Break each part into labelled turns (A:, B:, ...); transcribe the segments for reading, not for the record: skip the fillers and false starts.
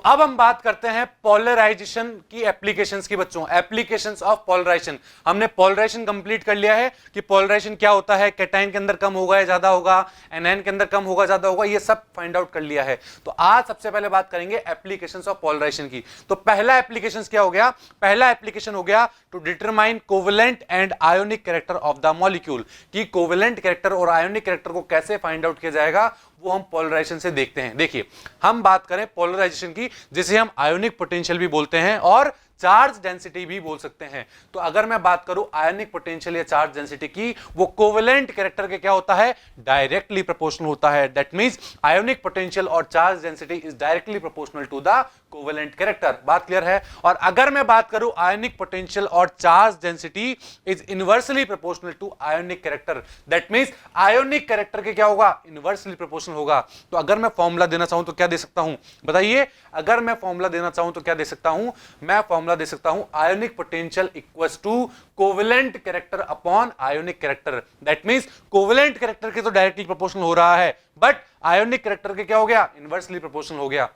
A: अब हम बात करते हैं पोलराइजेशन की एप्लीकेशंस की बच्चों, एप्लीकेशंस ऑफ पोलराइजेशन। हमने पोलराइजेशन कंप्लीट कर लिया है कि पोलराइजेशन क्या होता है, कैटायन के अंदर कम होगा या ज्यादा होगा, एनायन के अंदर कम होगा ज्यादा होगा, ये सब फाइंड आउट कर लिया है। तो आज सबसे पहले बात करेंगे एप्लीकेशंस ऑफ पोलराइजेशन की। तो पहला एप्लीकेशन क्या हो गया, पहला एप्लीकेशन हो गया to determine covalent and ionic character of the molecule, कि कोवेलेंट कैरेक्टर और आयोनिक कैरेक्टर को कैसे फाइंड आउट किया जाएगा वो हम पोलराइजेशन से देखते हैं। देखिए हम बात करें पोलराइजेशन की, जिसे हम आयोनिक पोटेंशियल भी बोलते हैं और चार्ज डेंसिटी भी बोल सकते हैं। तो अगर मैं बात करूं आयोनिक पोटेंशियल या चार्ज डेंसिटी की, वो कोवेलेंट कैरेक्टर के क्या होता है, डायरेक्टली प्रोपोर्शनल होता है। दैट मींस आयोनिक पोटेंशियल और charge density is directly proportional to the covalent character. बात क्लियर है। और अगर मैं बात करूं आयोनिक पोटेंशियल और charge density is inversely proportional to ionic character, that means ionic character के क्या होगा, इनवर्सली प्रोपोर्शनल होगा। तो अगर मैं फॉर्मूला देना चाहूं तो क्या दे सकता हूं, बताइए। अगर मैं फॉर्मूला देना चाहूं तो क्या दे सकता हूं, मैं फॉर्मूला दे सकता हूं ionic potential equals to covalent character upon ionic character. That means covalent character के तो डायरेक्टली प्रोपोर्शनल हो रहा है, बट आयोनिक कैरेक्टर के क्या हो गया, इनवर्सली प्रोपोर्शनल हो गया।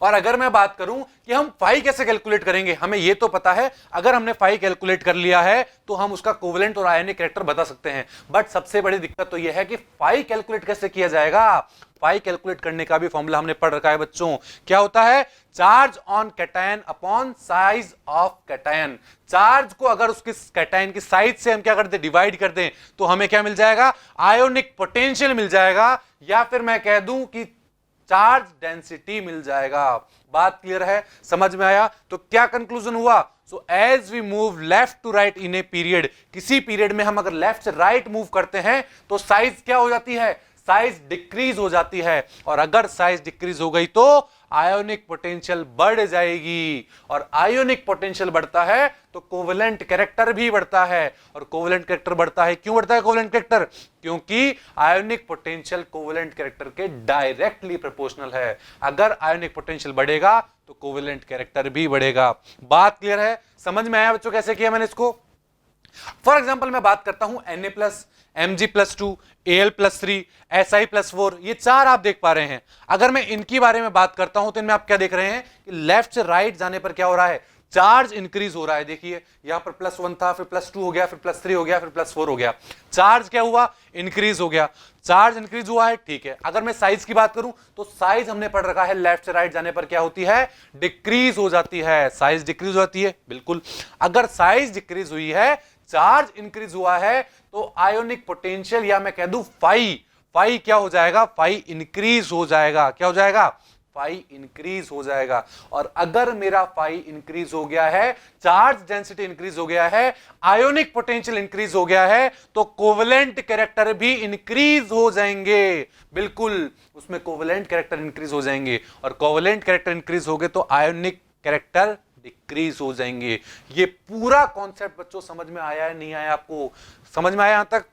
A: और अगर मैं बात करूं कि हम फाई कैसे कैलकुलेट करेंगे, हमें यह तो पता है, अगर हमने फाई कैलकुलेट कर लिया है तो हम उसका कोवेलेंट और आयोनिक कैरेक्टर बता सकते हैं। बट सबसे बड़ी दिक्कत तो यह है कि फाई कैलकुलेट कैसे किया जाएगा। फाई कैलकुलेट करने का भी फॉर्मूला हमने पढ़ रखा है बच्चों, क्या होता है, charge on cation upon size of cation. Charge को अगर उसकी कैटायन की साइज से हम क्या कर दें, डिवाइड कर दें, तो हमें क्या मिल जाएगा, आयोनिक पोटेंशियल मिल जाएगा, या फिर मैं कह दूं कि चार्ज डेंसिटी मिल जाएगा। बात क्लियर है, समझ में आया। तो क्या कंक्लूजन हुआ, so as we move left to right in a period, किसी पीरियड में हम अगर लेफ्ट से राइट मूव करते हैं तो साइज क्या हो जाती है, साइज डिक्रीज हो जाती है। और अगर साइज डिक्रीज हो गई तो आयोनिक पोटेंशियल बढ़ जाएगी, और आयोनिक पोटेंशियल बढ़ता है तो कोवेलेंट कैरेक्टर भी बढ़ता है। और कोवेलेंट कैरेक्टर बढ़ता है, क्यों बढ़ता है कोवेलेंट कैरेक्टर, क्योंकि आयोनिक पोटेंशियल कोवेलेंट कैरेक्टर के डायरेक्टली प्रोपोर्शनल है। अगर आयोनिक पोटेंशियल बढ़ेगा तो कोवेलेंट कैरेक्टर भी बढ़ेगा। बात क्लियर है, समझ में आया बच्चों कैसे किया मैंने इसको। फॉर एग्जाम्पल मैं बात करता हूं Na+, Mg+2, Al+3, Si+4, ये चार आप देख पा रहे हैं। अगर मैं इनकी बारे में बात करता हूं तो इनमें आप क्या देख रहे हैं कि लेफ्ट से राइट जाने पर क्या हो रहा है, चार्ज इंक्रीज हो रहा है। देखिए यहां पर +1 था, फिर +2 हो गया, फिर +3 हो गया, फिर +4 हो गया। चार्ज क्या हुआ, इंक्रीज हो गया। चार्ज इंक्रीज हुआ है, ठीक है। अगर मैं साइज की बात करूं तो साइज हमने पढ़ रखा है, लेफ्ट से राइट जाने पर क्या होती है, डिक्रीज हो जाती है। साइज डिक्रीज हो जाती है, बिल्कुल। अगर साइज डिक्रीज हुई है, चार्ज इंक्रीज हुआ है, तो आयोनिक पोटेंशियल या मैं कह दूं फाई क्या हो जाएगा, फाई इंक्रीज हो जाएगा। क्या हो जाएगा, फाई इंक्रीज हो जाएगा। और अगर मेरा फाई इंक्रीज हो गया है, चार्ज डेंसिटी इंक्रीज हो गया है, आयोनिक पोटेंशियल इंक्रीज हो गया है, तो कोवेलेंट कैरेक्टर भी इंक्रीज हो जाएंगे। बिल्कुल, उसमें कोवेलेंट कैरेक्टर इंक्रीज हो जाएंगे, और कोवेलेंट कैरेक्टर इंक्रीज हो गए तो आयोनिक कैरेक्टर डिक्रीज हो जाएंगे। ये पूरा कॉन्सेप्ट बच्चों समझ में आया है, नहीं आया, आपको समझ में आया यहां तक।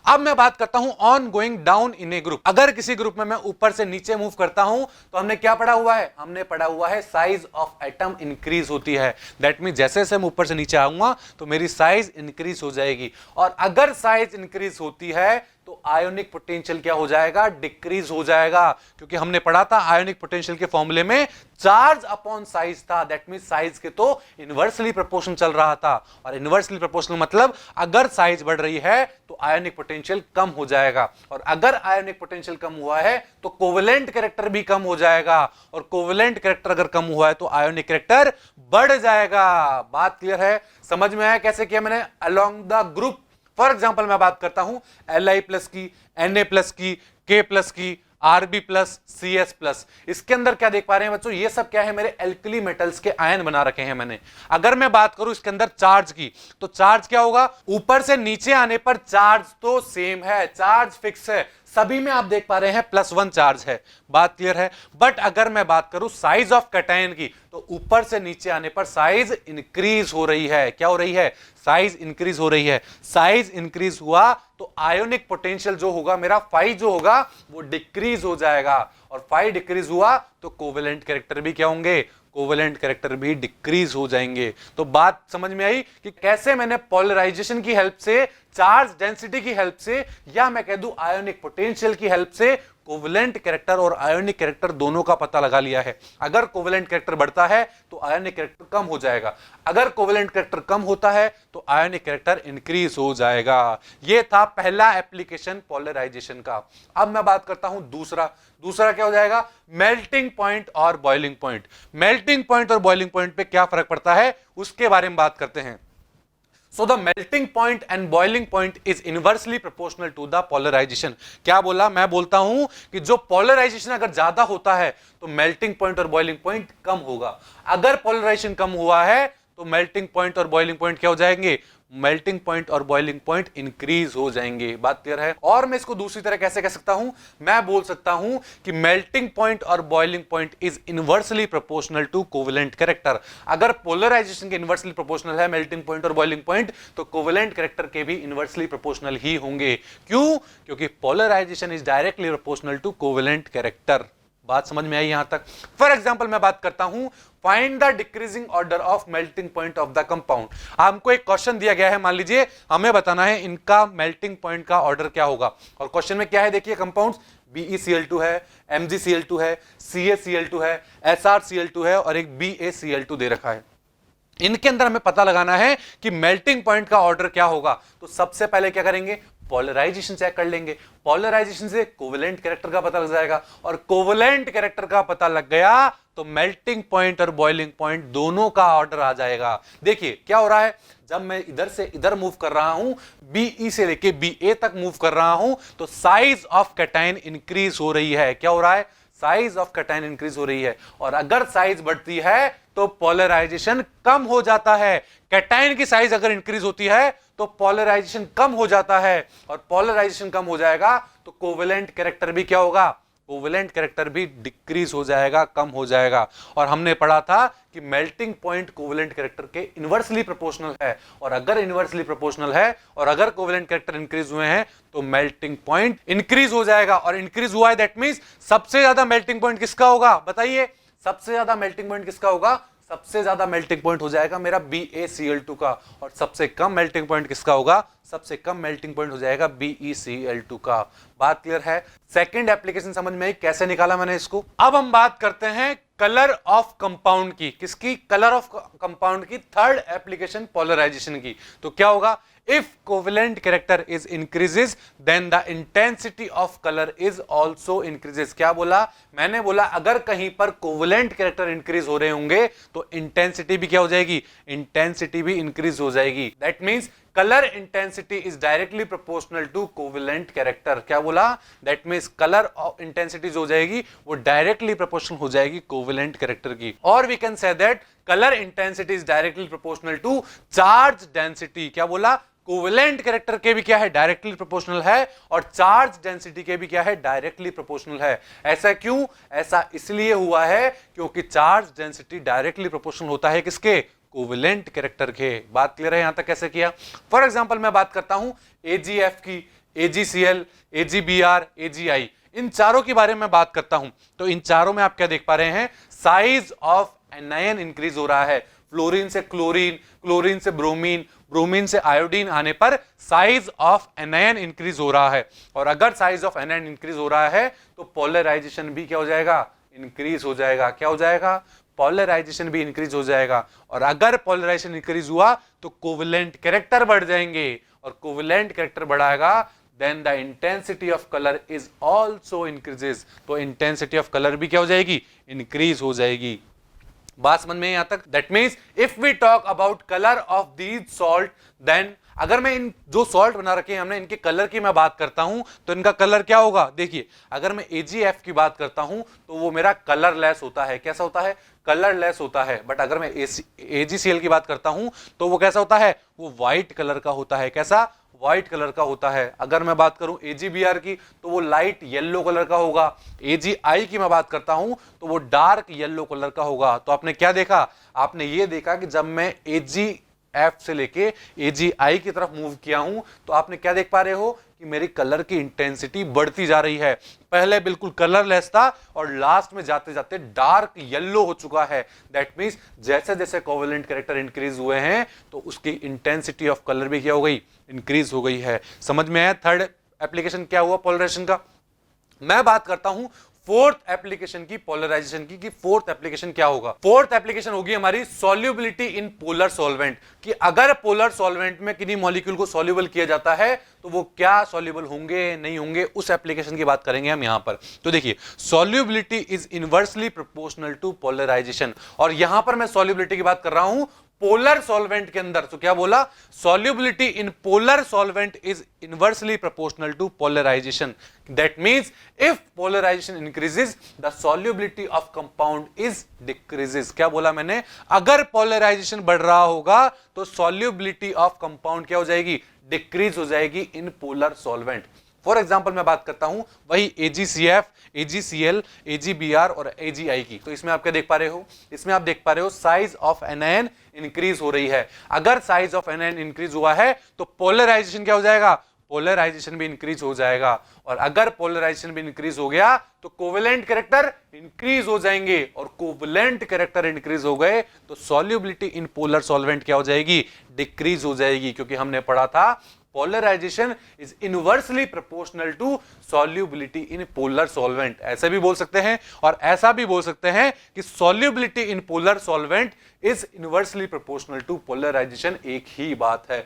A: अब मैं बात करता हूं on going down in A group. अगर किसी ग्रुप में मैं ऊपर से नीचे मूव करता हूं तो हमने क्या पढ़ा हुआ है, हमने पढ़ा हुआ है साइज ऑफ एटम इंक्रीज होती है। दैट मीन जैसे जैसे मैं ऊपर से नीचे आऊंगा तो मेरी साइज इंक्रीज हो जाएगी, और अगर साइज इंक्रीज होती है तो आयोनिक पोटेंशियल क्या हो जाएगा, डिक्रीज हो जाएगा। क्योंकि हमने पढ़ा था आयोनिक पोटेंशियल के फॉर्मूले में चार्ज अपॉन साइज था। दैट मीन साइज के तो इनवर्सली प्रोपोर्शनल चल रहा था, और इनवर्सली प्रोपोर्शनल मतलब अगर साइज बढ़ रही है तो आयोनिक पोटेंशियल कम हो जाएगा, और अगर आयोनिक पोटेंशियल कम हुआ है तो कोवेलेंट कैरेक्टर भी कम हो जाएगा, और कोवेलेंट कैरेक्टर अगर कम हुआ है तो आयोनिक कैरेक्टर बढ़ जाएगा। बात क्लियर है, समझ में आया कैसे किया मैंने along the group. For example मैं बात करता हूं Li+ की, Na+ की, K+ की, Rb+, Cs+। इसके अंदर क्या देख पा रहे हैं बच्चों, ये सब क्या है, मेरे एल्कली मेटल्स के आयन बना रखे हैं मैंने। अगर मैं बात करूं इसके अंदर चार्ज की, तो चार्ज क्या होगा, ऊपर से नीचे आने पर चार्ज तो सेम है, चार्ज फिक्स है, सभी में आप देख पा रहे हैं +1 चार्ज है। बात क्लियर है। बट अगर मैं बात करूं साइज ऑफ कैटायन की, तो ऊपर से नीचे आने पर साइज इंक्रीज हो रही है। क्या हो रही है, साइज इंक्रीज हो रही है। साइज इंक्रीज हुआ तो आयोनिक पोटेंशियल जो होगा मेरा फाई जो होगा वो डिक्रीज हो जाएगा, और फाई डिक्रीज हुआ तो कोवेलेंट कैरेक्टर भी क्या होंगे, कोवेलेंट कैरेक्टर भी डिक्रीज हो जाएंगे। तो बात समझ में आई कि कैसे मैंने पोलराइजेशन की हेल्प से, चार्ज डेंसिटी की हेल्प से, या मैं कह दूं आयोनिक पोटेंशियल की हेल्प से कोवेलेंट कैरेक्टर और आयोनिक कैरेक्टर दोनों का पता लगा लिया है। अगर कोवेलेंट कैरेक्टर बढ़ता है तो आयोनिक कैरेक्टर कम हो जाएगा, अगर कोवेलेंट कैरेक्टर कम होता है तो आयोनिक कैरेक्टर इंक्रीज हो जाएगा। यह था पहला एप्लीकेशन पोलराइजेशन का। अब मैं बात करता हूं दूसरा क्या हो जाएगा, मेल्टिंग पॉइंट और बॉइलिंग पॉइंट। मेल्टिंग पॉइंट और बॉइलिंग पॉइंट पे क्या फर्क पड़ता है उसके बारे में बात करते हैं। So the melting point and boiling point is inversely proportional to the polarization। क्या बोला, मैं बोलता हूं कि जो polarization अगर ज्यादा होता है तो melting point और boiling point कम होगा। अगर polarization कम हुआ है तो melting point और boiling point क्या हो जाएंगे, मेल्टिंग पॉइंट और बॉइलिंग पॉइंट इंक्रीज हो जाएंगे। बात क्लियर है। और मैं इसको दूसरी तरह कैसे कह सकता हूं, मैं बोल सकता हूं कि मेल्टिंग पॉइंट और boiling point is inversely proportional to covalent character. अगर पोलराइजेशन के इनवर्सली प्रोपोर्शनल है मेल्टिंग पॉइंट और बॉइलिंग पॉइंट, तो कोवेलेंट कैरेक्टर के भी इनवर्सली प्रोपोर्शनल ही होंगे। क्यों? क्योंकि polarization is directly proportional to covalent character. बात समझ में आई यहां तक। फॉर एग्जाम्पल मैं बात करता हूं, find the decreasing order of melting point of the compound. हमको एक क्वेश्चन दिया गया है, मान लीजिए हमें बताना है इनका मेल्टिंग पॉइंट का ऑर्डर क्या होगा। और क्वेश्चन में क्या है, देखिए कंपाउंड्स BeCl2 है, MgCl2 है, CaCl2 है, SrCl2 है और एक BaCl2 दे रखा है। इनके अंदर हमें पता लगाना है कि मेल्टिंग पॉइंट का ऑर्डर क्या होगा। तो सबसे पहले क्या करेंगे, पोलराइजेशन चेक कर लेंगे। पोलराइजेशन से कोवेलेंट कैरेक्टर का पता लग जाएगा और कोवेलेंट कैरेक्टर का पता लग गया तो मेल्टिंग पॉइंट और बॉइलिंग पॉइंट दोनों का ऑर्डर आ जाएगा। देखिए क्या हो रहा है, जब मैं इधर से इधर मूव कर रहा हूं, BE से लेके BA तक मूव कर रहा हूं, तो साइज ऑफ कैटायन इंक्रीज हो रही है। क्या हो रहा है, साइज ऑफ कैटायन इंक्रीज हो रही है। और अगर साइज बढ़ती है तो पोलराइजेशन कम हो जाता है। कैटायन की साइज अगर इंक्रीज होती है तो पोलराइजेशन कम हो जाता है, और पोलराइजेशन कम हो जाएगा तो कोवेलेंट कैरेक्टर भी क्या होगा, कोवेलेंट कैरेक्टर भी डिक्रीज हो जाएगा, कम हो जाएगा। और हमने पढ़ा था कि मेल्टिंग पॉइंट कोवेलेंट कैरेक्टर के इनवर्सली प्रोपोर्शनल है, और अगर इनवर्सली प्रोपोर्शनल है और अगर कोवेलेंट कैरेक्टर इंक्रीज हुए हैं तो मेल्टिंग पॉइंट इंक्रीज हो जाएगा। और इंक्रीज हुआ है दैट मींस सबसे ज्यादा मेल्टिंग पॉइंट किसका होगा, बताइए सबसे ज्यादा मेल्टिंग पॉइंट किसका होगा, सबसे ज्यादा मेल्टिंग पॉइंट हो जाएगा मेरा BaCl2 का। और सबसे कम मेल्टिंग पॉइंट किसका होगा, सबसे कम मेल्टिंग पॉइंट हो जाएगा BeCl2 का। बात क्लियर है। सेकंड एप्लीकेशन समझ में आई, कैसे निकाला मैंने इसको। अब हम बात करते हैं कलर ऑफ कंपाउंड की। किसकी, कलर ऑफ कंपाउंड की। थर्ड एप्लीकेशन पोलराइजेशन की। तो क्या होगा, if covalent character is increases then the intensity of color is also increases। क्या बोला, मैंने बोला अगर कहीं पर कोवेलेंट कैरेक्टर इंक्रीज हो रहे होंगे तो इंटेंसिटी भी क्या हो जाएगी, इंटेंसिटी भी इंक्रीज हो जाएगी। That means colour intensity is directly proportional to covalent character. क्या बोला, दैट मींस कलर इंटेंसिटी जो हो जाएगी वो डायरेक्टली प्रोपोर्शनल हो जाएगी कोवेलेंट कैरेक्टर की। और we can say that colour intensity is directly proportional to charge density. क्या बोला, कोवेलेंट कैरेक्टर के भी क्या है, डायरेक्टली प्रोपोर्शनल है, और चार्ज डेंसिटी के भी क्या है, डायरेक्टली प्रोपोर्शनल है। ऐसा क्यों, ऐसा इसलिए हुआ है क्योंकि चार्ज डेंसिटी डायरेक्टली प्रोपोर्शनल होता है किसके, कोवेलेंट कैरेक्टर के। बात क्लियर है यहां तक कैसे किया। फॉर एग्जांपल मैं बात करता हूं AgF की, AgCl, AgBr, AgI, इन चारों के बारे में बात करता हूं। तो इन चारों में आप क्या देख पा रहे हैं, साइज ऑफ एनायन इंक्रीज हो रहा है। फ्लोरीन से क्लोरीन, क्लोरीन से ब्रोमीन, ब्रोमीन से आयोडीन आने पर साइज ऑफ एनायन इंक्रीज हो रहा है। और अगर साइज ऑफ एनायन इंक्रीज हो रहा है तो पोलराइजेशन भी क्या हो जाएगा, इंक्रीज हो जाएगा। क्या हो जाएगा, पोलराइजेशन भी इंक्रीज हो जाएगा। और अगर पोलराइजेशन इंक्रीज हुआ तो कोवेलेंट कैरेक्टर बढ़ जाएंगे, और कोवेलेंट कैरेक्टर बढ़ाएगा then the intensity of color is also increases। तो इंटेंसिटी ऑफ कलर भी क्या हो जाएगी, इंक्रीज हो जाएगी। बात समझ में यहां तक। That means if we talk about colour of these salt, then अगर मैं इन जो सॉल्ट बना रखे हैं हमने, इनके कलर की मैं बात करता हूं तो इनका कलर क्या होगा। देखिए अगर मैं AgF की बात करता हूं तो वो मेरा कलरलेस होता है। कैसा होता है, कलरलेस होता है। बट अगर मैं AgCl की बात करता हूं तो वो कैसा होता है, वो व्हाइट कलर का होता है। कैसा, व्हाइट कलर का होता है। अगर मैं बात करूं AgBr की तो वो लाइट येलो कलर का होगा। AgI की मैं बात करता हूं तो वो डार्क येलो कलर का होगा। तो आपने क्या देखा, आपने ये देखा कि जब मैं AgF से लेके AgI की तरफ मूव किया हूं तो आपने क्या देख पा रहे हो कि मेरी कलर की इंटेंसिटी बढ़ती जा रही है। पहले बिल्कुल कलरलेस था और लास्ट में जाते जाते डार्क येलो हो चुका है। दैट मींस जैसे जैसे कोवेलेंट कैरेक्टर इंक्रीज हुए हैं तो उसकी इंटेंसिटी ऑफ कलर भी क्या हो गई, इंक्रीज हो गई है। समझ में आया थर्ड एप्लीकेशन क्या हुआ पोलराइजेशन का। मैं बात करता हूं फोर्थ एप्लीकेशन की, पोलराइजेशन की, कि फोर्थ एप्लीकेशन क्या होगा। फोर्थ एप्लीकेशन होगी हमारी सॉल्युबिलिटी इन पोलर सॉल्वेंट, कि अगर पोलर सॉल्वेंट में किन्हीं मॉलिक्यूल को सॉल्युबल किया जाता है तो वो क्या सॉल्युबल होंगे नहीं होंगे, उस एप्लीकेशन की बात करेंगे हम यहां पर। तो देखिए, solubility is inversely proportional to polarization, और यहां पर मैं सॉल्युबिलिटी की बात कर रहा हूं पोलर सॉल्वेंट के अंदर। तो क्या बोला, solubility in polar solvent is inversely proportional to polarization. That means if polarization increases the solubility of compound is decreases. क्या बोला मैंने, अगर पोलराइजेशन बढ़ रहा होगा तो सॉल्युबिलिटी ऑफ कंपाउंड क्या हो जाएगी, डिक्रीज हो जाएगी इन पोलर सॉल्वेंट। फॉर एग्जाम्पल मैं बात करता हूं वही AgCF, AgCl, AgBr और AgI की। तो इसमें आप क्या देख पा रहे हो, इसमें आप देख पा रहे हो साइज ऑफ एनायन इंक्रीज हो रही है। अगर साइज ऑफ एनायन इंक्रीज हुआ है तो पोलराइजेशन क्या हो जाएगा, पोलराइजेशन भी इंक्रीज हो जाएगा। और अगर पोलराइजेशन भी इंक्रीज हो गया तो कोवेलेंट कैरेक्टर इंक्रीज हो जाएंगे, और कोवेलेंट कैरेक्टर इंक्रीज हो गए तो सॉल्युबिलिटी इन पोलर सॉल्वेंट क्या हो जाएगी, डिक्रीज हो जाएगी। क्योंकि हमने पढ़ा था polarization is inversely proportional to solubility in polar solvent. ऐसे भी बोल सकते हैं और ऐसा भी बोल सकते हैं कि solubility in polar solvent is inversely proportional to polarization, एक ही बात है।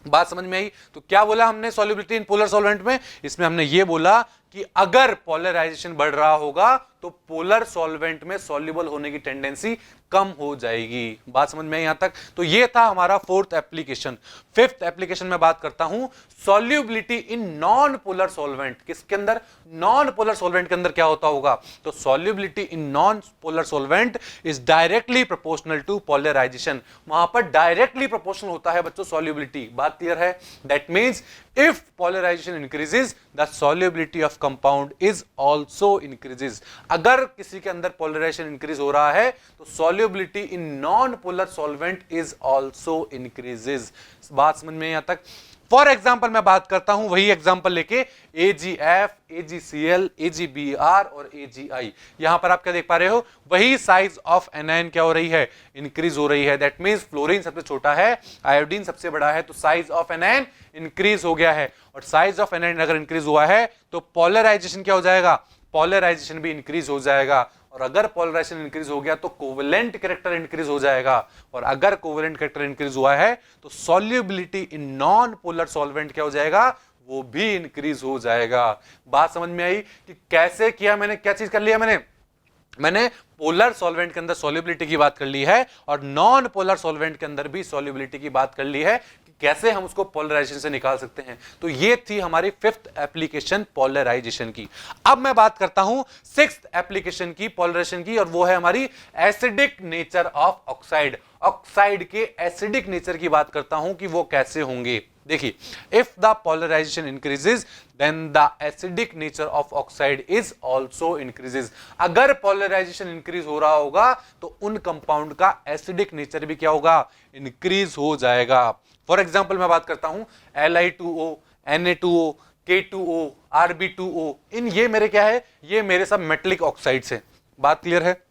A: बात समझ में आई। तो क्या बोला हमने सॉल्युबिलिटी इन पोलर सॉल्वेंट में, इसमें हमने ये बोला कि अगर पोलराइजेशन बढ़ रहा होगा तो पोलर सॉल्वेंट में सॉल्युबल होने की टेंडेंसी कम हो जाएगी। बात समझ में आई यहां तक। तो ये था हमारा फोर्थ एप्लीकेशन। फिफ्थ एप्लीकेशन में बात करता हूं solubility in non polar solvent. किसके अंदर, नॉन पोलर सॉल्वेंट के अंदर क्या होता होगा, तो solubility in non polar solvent is directly proportional to polarization. वहां पर डायरेक्टली प्रोपोर्शनल होता है बच्चों सॉल्युबिलिटी। बात क्लियर है। That means if polarization increases the solubility of compound is also increases. अगर किसी के अंदर पोलराइजेशन इंक्रीज हो रहा है तो solubility in non polar solvent is also increases. बात समझ में यहां तक। फॉर एग्जाम्पल मैं बात करता हूं वही एग्जाम्पल लेके AgF, AgCl, AgBr और AgI। यहां पर आप क्या देख पा रहे हो, वही साइज ऑफ एनायन क्या हो रही है, इंक्रीज हो रही है। दैट मींस फ्लोरीन सबसे छोटा है, आयोडीन सबसे बड़ा है, तो साइज ऑफ एनायन इंक्रीज हो गया है। और साइज ऑफ एनायन अगर इंक्रीज हुआ है तो पोलराइजेशन क्या हो जाएगा, पोलराइजेशन भी इंक्रीज हो जाएगा। और अगर पोलराइजेशन इंक्रीज हो गया तो कोवेलेंट कैरेक्टर इंक्रीज हो जाएगा। और अगर कोवेलेंट कैरेक्टर इंक्रीज हुआ है तो solubility in non polar solvent क्या हो जाएगा, वो भी इंक्रीज हो जाएगा। बात समझ में आई कि कैसे किया मैंने, क्या चीज कर लिया मैंने पोलर सॉल्वेंट के अंदर सॉल्युबिलिटी की बात कर ली है और नॉन पोलर सॉल्वेंट के अंदर भी सॉल्युबिलिटी की बात कर ली है कि कैसे हम उसको पोलराइजेशन से निकाल सकते हैं। तो ये थी हमारी फिफ्थ एप्लीकेशन पोलराइजेशन की। अब मैं बात करता हूं सिक्स्थ एप्लीकेशन की पोलराइजेशन की, और वो है हमारी acidic nature of oxide. Oxide के एसिडिक नेचर की बात करता हूं कि वो कैसे होंगे। देखिए, if the polarization increases then the acidic nature of oxide is also increases. अगर पोलराइजेशन इंक्रीज हो रहा होगा तो उन कंपाउंड का एसिडिक नेचर भी क्या होगा, इंक्रीज हो जाएगा। फॉर एग्जांपल मैं बात करता हूं Li2O, Na2O, K2O, Rb2O। इन ये मेरे क्या है, ये मेरे सब मेटलिक ऑक्साइड्स हैं। बात क्लियर है।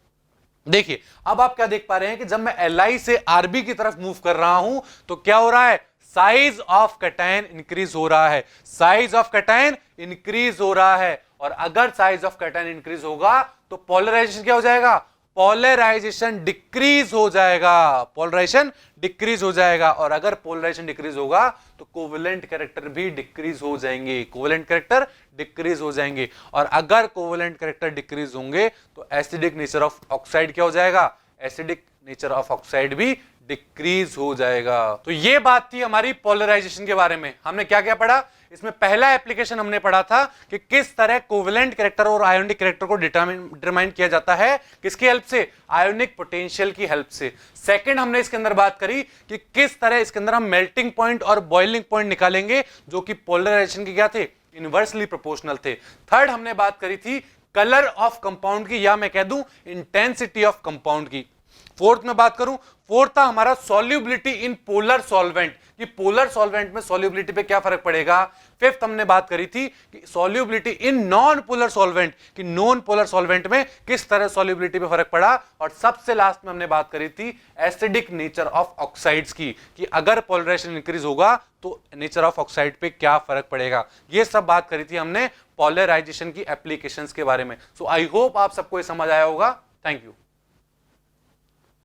A: देखिए, अब आप क्या देख पा रहे हैं कि जब मैं Li से Rb की तरफ मूव कर रहा हूं तो क्या हो रहा है, साइज ऑफ कैटायन इंक्रीज हो रहा है। साइज ऑफ कैटायन इंक्रीज हो रहा है। और अगर साइज ऑफ कैटायन इंक्रीज होगा तो पोलराइजेशन क्या हो जाएगा, पोलराइजेशन डिक्रीज हो जाएगा। पोलराइजेशन डिक्रीज हो जाएगा। और अगर पोलराइजेशन डिक्रीज होगा तो कोवेलेंट कैरेक्टर भी डिक्रीज हो जाएंगे। कोवेलेंट कैरेक्टर डिक्रीज हो जाएंगे। और अगर कोवेलेंट कैरेक्टर डिक्रीज होंगे तो एसिडिक नेचर ऑफ ऑक्साइड क्या हो जाएगा, एसिडिक नेचर ऑफ ऑक्साइड भी डिक्रीज हो जाएगा। तो ये बात थी हमारी पोलराइजेशन के बारे में। हमने क्या क्या पढ़ा, इसमें पहला एप्लीकेशन हमने पढ़ा था कि किस तरह कोवेलेंट कैरेक्टर और आयोनिक कैरेक्टर को डिटरमाइन किया जाता है, किसकी हेल्प से, आयोनिक पोटेंशियल की हेल्प से। सेकंड हमने इसके अंदर बात करी कि किस तरह इसके अंदर हम मेल्टिंग पॉइंट और बॉइलिंग पॉइंट निकालेंगे जो कि पोलराइजेशन के क्या थे, इनवर्सली प्रोपोर्शनल थे। थर्ड हमने बात करी थी कलर ऑफ कंपाउंड की, या मैं कह दूं इंटेंसिटी ऑफ कंपाउंड की। फोर्थ में बात करूं, फोर्थ था हमारा सॉल्युबिलिटी इन पोलर सॉल्वेंट, कि पोलर सॉल्वेंट में सॉल्युबिलिटी पे क्या फर्क पड़ेगा। फिफ्थ हमने बात करी थी कि solubility in non polar solvent, कि नॉन पोलर सॉल्वेंट में किस तरह सॉल्युबिलिटी पे फर्क पड़ा। और सबसे लास्ट में हमने बात करी थी एसिडिक नेचर ऑफ ऑक्साइड्स की, कि अगर पोलराइजेशन इंक्रीज होगा तो नेचर ऑफ ऑक्साइड पे क्या फर्क पड़ेगा। ये सब बात करी थी हमने पोलराइजेशन की एप्लीकेशंस के बारे में। सो आई होप आप सबको ये समझ आया होगा। Thank you.